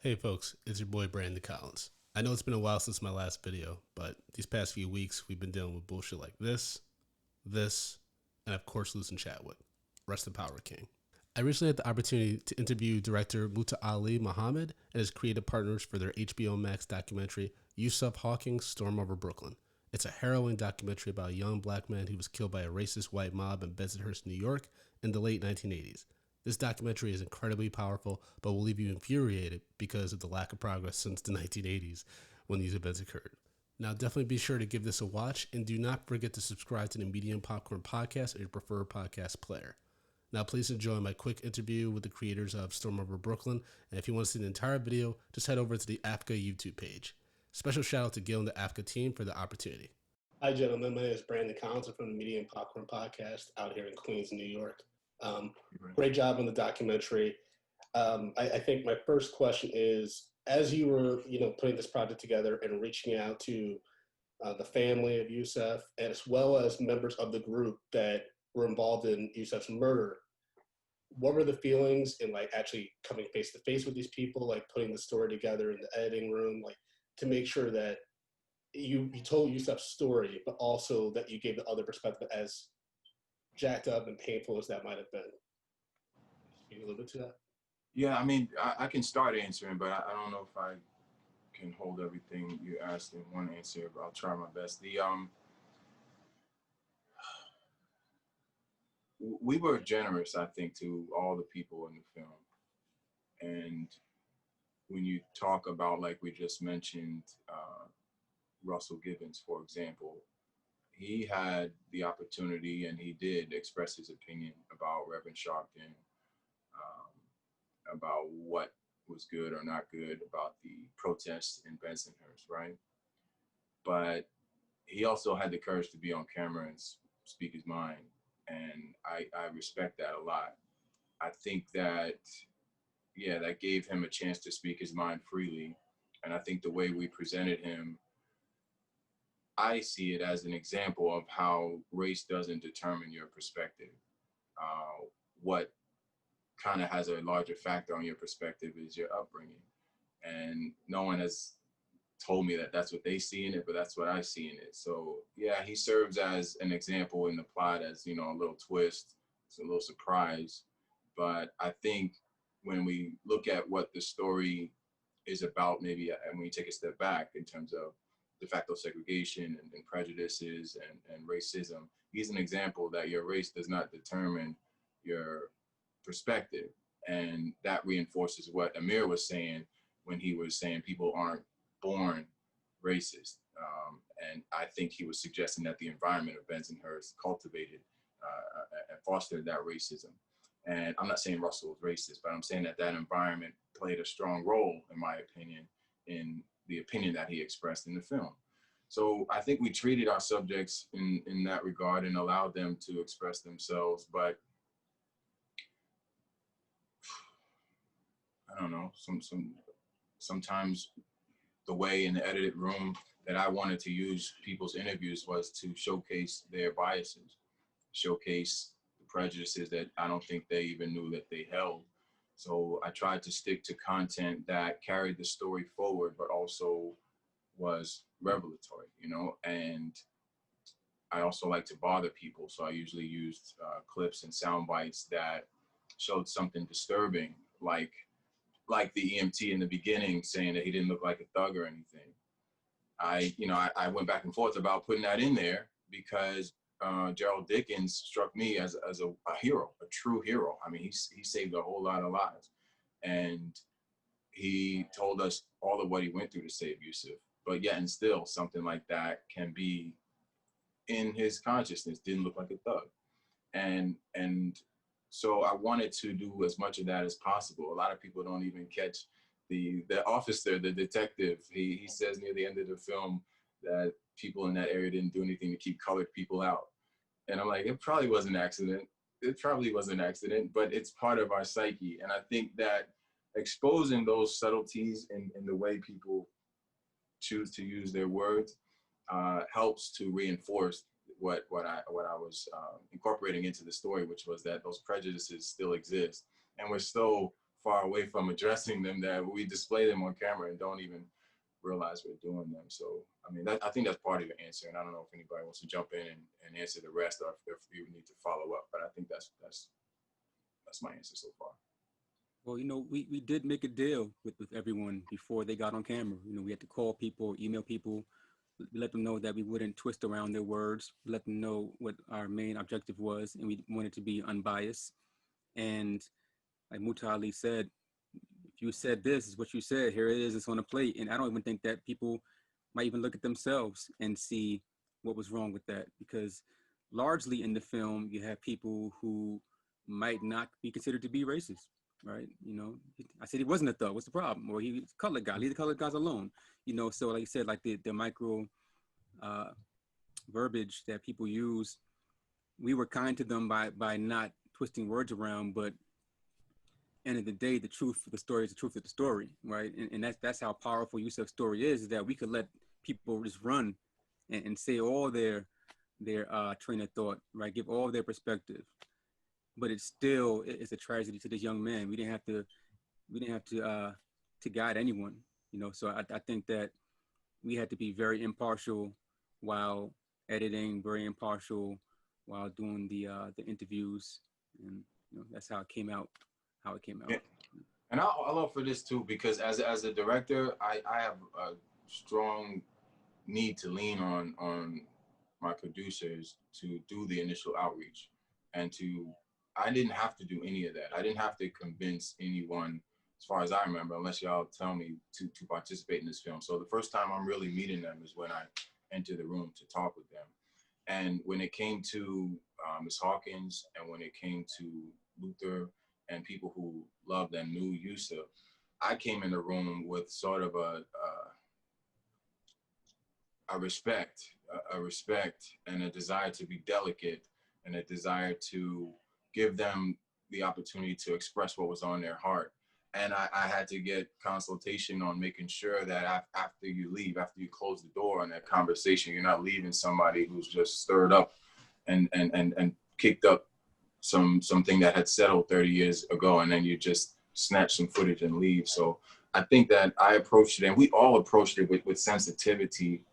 Hey folks, it's your boy Brandon Collins. I know it's been a while since my last video, but these past few weeks we've been dealing with bullshit like this, and of course losing Chadwick. Rest in power, King. I recently had the opportunity to interview director Muta Ali Muhammad and his creative partners for their HBOMAX documentary, Yusuf Hawkins, Storm Over Brooklyn. It's a harrowing documentary about a young black man who was killed by a racist white mob in Bensonhurst, New York in the late 1980s. This documentary is incredibly powerful, but will leave you infuriated because of the lack of progress since the 1980s when these events occurred. Now, definitely be sure to give this a watch, and do not forget to subscribe to the Medium Popcorn Podcast or your preferred podcast player. Now, please enjoy my quick interview with the creators of Storm Over Brooklyn, and if you want to see the entire video, just head over to the AAFCA YouTube page. Special shout out to Gil and the AAFCA team for the opportunity. Hi, gentlemen. My name is Brandon Collins. I'm from the Medium Popcorn Podcast out here in Queens, New York. Great job on the documentary. I think my first question is, as you were, putting this project together and reaching out to the family of Yusuf, and as well as members of the group that were involved in Yusuf's murder, what were the feelings in actually coming face to face with these people, putting the story together in the editing room, to make sure that you told Yusuf's story, but also that you gave the other perspective, as jacked up and painful as that might have been? Speak a little bit to that. Yeah, I mean, I can start answering, but I don't know if I can hold everything you asked in one answer, but I'll try my best. We were generous, I think, to all the people in the film. And when you talk about, like we just mentioned, Russell Gibbons, for example, he had the opportunity, and he did express his opinion about Reverend Sharpton, about what was good or not good about the protests in Bensonhurst, right? But he also had the courage to be on camera and speak his mind. And I respect that a lot. I think that, yeah, that gave him a chance to speak his mind freely. And I think the way we presented him, I see it as an example of how race doesn't determine your perspective. What kind of has a larger factor on your perspective is your upbringing. And no one has told me that that's what they see in it, but that's what I see in it. So yeah, he serves as an example in the plot, as, a little twist. It's a little surprise. But I think when we look at what the story is about, maybe, and when you take a step back in terms of de facto segregation and prejudices and racism, he's an example that your race does not determine your perspective. And that reinforces what Amir was saying when he was saying people aren't born racist. And I think he was suggesting that the environment of Bensonhurst cultivated and fostered that racism. And I'm not saying Russell was racist, but I'm saying that that environment played a strong role, in my opinion, in the opinion that he expressed in the film. So I think we treated our subjects in that regard and allowed them to express themselves. But I don't know, sometimes the way in the edited room that I wanted to use people's interviews was to showcase their biases, showcase the prejudices that I don't think they even knew that they held. So I tried to stick to content that carried the story forward, but also was revelatory, and I also like to bother people. So I usually used clips and sound bites that showed something disturbing, like the EMT in the beginning saying that he didn't look like a thug or anything. I went back and forth about putting that in there because Gerald Dickens struck me as a hero, a true hero. I mean, he saved a whole lot of lives. And he told us all of what he went through to save Yusuf. But yet and still, something like that can be in his consciousness, didn't look like a thug. And so I wanted to do as much of that as possible. A lot of people don't even catch the officer, the detective. He says near the end of the film that people in that area didn't do anything to keep colored people out. And I'm like, it probably was an accident. It probably was an accident, but it's part of our psyche. And I think that exposing those subtleties in the way people choose to use their words helps to reinforce what I was incorporating into the story, which was that those prejudices still exist, and we're so far away from addressing them that we display them on camera and don't even realize we're doing them. So, I mean, I think that's part of the answer. And I don't know if anybody wants to jump in and answer the rest, or if you need to follow up. But I think that's my answer so far. Well, you know, we did make a deal with everyone before they got on camera. You know, we had to call people, email people, let them know that we wouldn't twist around their words, let them know what our main objective was, and we wanted to be unbiased. And like Mutali said, if you said this is what you said, here it is, it's on a plate. And I don't even think that people might even look at themselves and see what was wrong with that, because largely in the film, you have people who might not be considered to be racist, right? You know, I said he wasn't a thug, what's the problem? Or he's a colored guy, leave the colored guys alone. You know, so like you said, like the micro verbiage that people use, we were kind to them by not twisting words around, but end of the day, the truth of the story is the truth of the story, right? And that's how powerful Yusuf's story is that we could let people just run and say all their train of thought, right? Give all their perspective, but it's a tragedy to this young man. We didn't have to guide anyone, you know. So I think that we had to be very impartial while editing, very impartial while doing the interviews, and you know, that's how it came out. Yeah. And I'll offer this too, because as a director, I have a strong need to lean on my producers to do the initial outreach, and I didn't have to do any of that. I didn't have to convince anyone, as far as I remember, unless y'all tell me to participate in this film. So the first time I'm really meeting them is when I enter the room to talk with them. And when it came to Ms. Hawkins, and when it came to Luther, and people who loved and knew Yusuf, I came in the room with sort of a respect and a desire to be delicate, and a desire to give them the opportunity to express what was on their heart. And I had to get consultation on making sure that after you leave, after you close the door on that conversation, you're not leaving somebody who's just stirred up and kicked up something that had settled 30 years ago, and then you just snatch some footage and leave. So I think that I approached it, and we all approached it with sensitivity,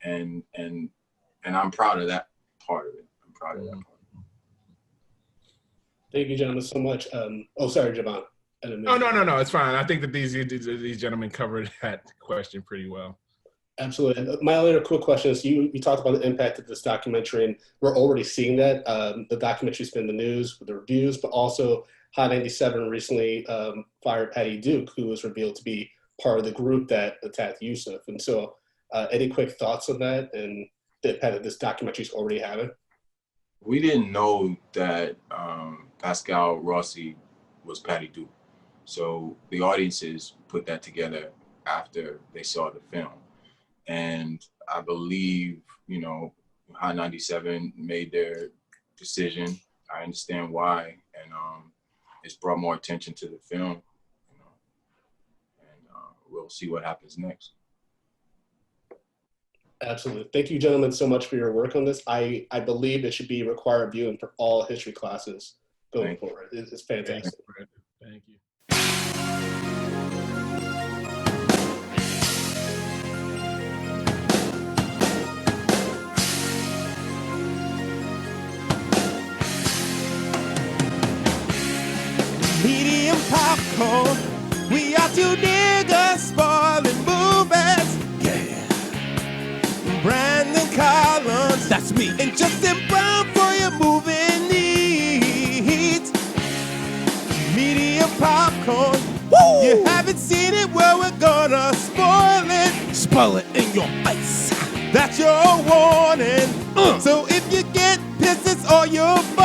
and I'm proud of that part of it. I'm proud of that part. Thank you, gentlemen, so much. Oh, sorry, Javon. No, it's fine. I think that these gentlemen covered that question pretty well. Absolutely. And my other quick question is, you talked about the impact of this documentary, and we're already seeing that. The documentary's been in the news with the reviews, but also Hot 97 recently fired Patty Duke, who was revealed to be part of the group that attacked Yusuf. And so any quick thoughts on that and the impact that this documentary's already having? We didn't know that Pascal Rossi was Patty Duke. So the audiences put that together after they saw the film. And I believe, you know, Hot 97 made their decision. I understand why, and it's brought more attention to the film, you know, and we'll see what happens next. Absolutely. Thank you, gentlemen, so much for your work on this. I believe it should be required viewing for all history classes going forward. It's fantastic. Thank you. Medium popcorn, we are two niggas spoiling movies. Yeah. Brandon Collins, that's me, and Justin Brown for your movie needs. Medium popcorn, woo! You haven't seen it, well we're gonna spoil it. Spoil it in your face. That's your warning. So if you get pissed, it's all your fault.